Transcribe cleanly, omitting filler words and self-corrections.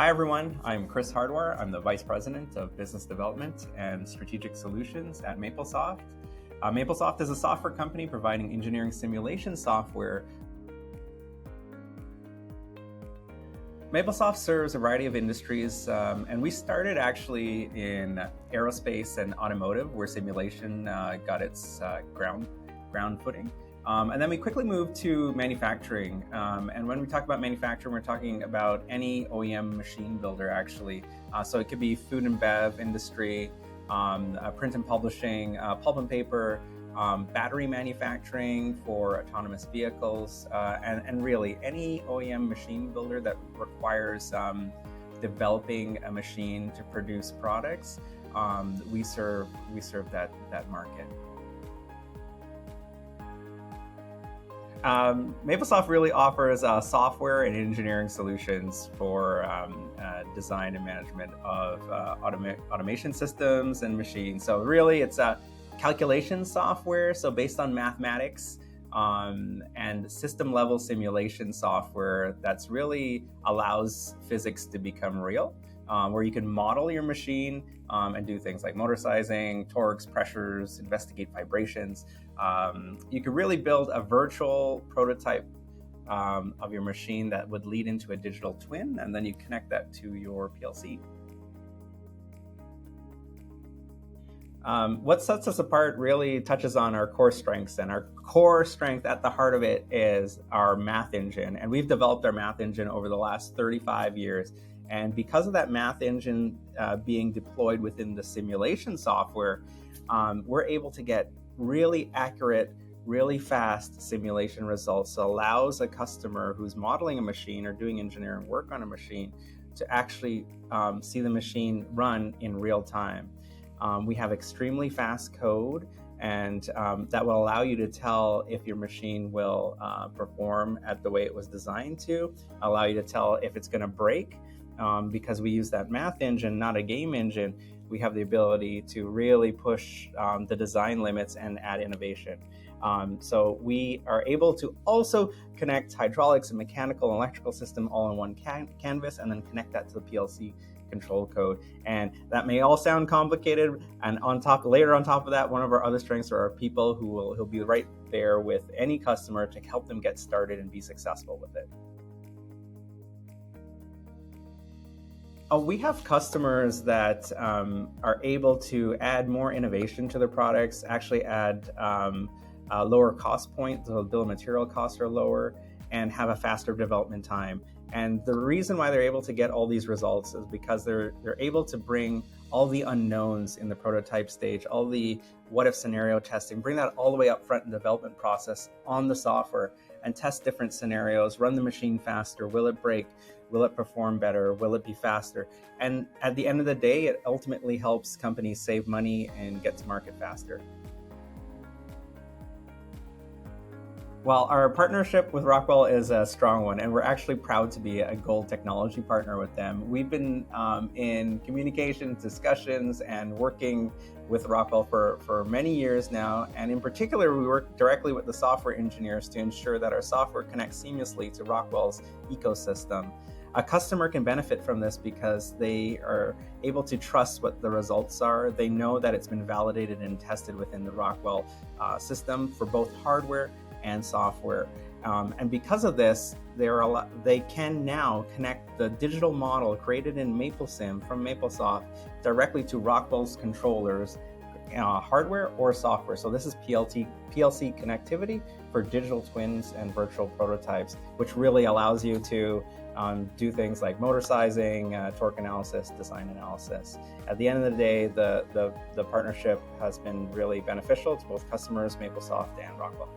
Hi everyone, I'm Chris Hardware. I'm the Vice President of Business Development and Strategic Solutions at Maplesoft. Maplesoft is a software company providing engineering simulation software. Maplesoft serves a variety of industries, and we started actually in aerospace and automotive, where simulation got its ground footing. And then we quickly moved to manufacturing. And when we talk about manufacturing, we're talking about any OEM machine builder, actually. So it could be food and bev industry, print and publishing, pulp and paper, battery manufacturing for autonomous vehicles, and really any OEM machine builder that requires developing a machine to produce products. We serve that market. Maplesoft really offers software and engineering solutions for design and management of automation systems and machines. So really it's a calculation software, so based on mathematics, and system level simulation software that's really allows physics to become real, where you can model your machine and do things like motor sizing, torques, pressures, investigate vibrations. You could really build a virtual prototype of your machine that would lead into a digital twin, and then you connect that to your PLC. What sets us apart really touches on our core strengths, and our core strength at the heart of it is our math engine. And we've developed our math engine over the last 35 years. And because of that math engine being deployed within the simulation software, we're able to get really accurate, really fast simulation results. So it allows a customer who's modeling a machine or doing engineering work on a machine to actually see the machine run in real time. We have extremely fast code, and that will allow you to tell if your machine will perform at the way it was designed to, allow you to tell if it's going to break. Because we use that math engine, not a game engine, we have the ability to really push the design limits and add innovation. So we are able to also connect hydraulics and mechanical and electrical system all in one canvas, and then connect that to the PLC control code. And that may all sound complicated, and later on top of that, one of our other strengths are our people who'll be right there with any customer to help them get started and be successful with it. We have customers that are able to add more innovation to their products, actually add a lower cost point, so the bill of material costs are lower, and have a faster development time. And the reason why they're able to get all these results is because they're able to bring all the unknowns in the prototype stage, all the what-if scenario testing, bring that all the way up front in the development process on the software, and test different scenarios, run the machine faster. Will it break? Will it perform better? Will it be faster? And at the end of the day, it ultimately helps companies save money and get to market faster. Well, our partnership with Rockwell is a strong one, and we're actually proud to be a gold technology partner with them. We've been in communications, discussions, and working with Rockwell for many years now. And in particular, we work directly with the software engineers to ensure that our software connects seamlessly to Rockwell's ecosystem. A customer can benefit from this because they are able to trust what the results are. They know that it's been validated and tested within the Rockwell system for both hardware and software. And because of this, they can now connect the digital model created in MapleSim from Maplesoft directly to Rockwell's controllers, hardware or software. So this is PLC connectivity for digital twins and virtual prototypes, which really allows you to do things like motor sizing, torque analysis, design analysis. At the end of the day, the partnership has been really beneficial to both customers, Maplesoft, and Rockwell.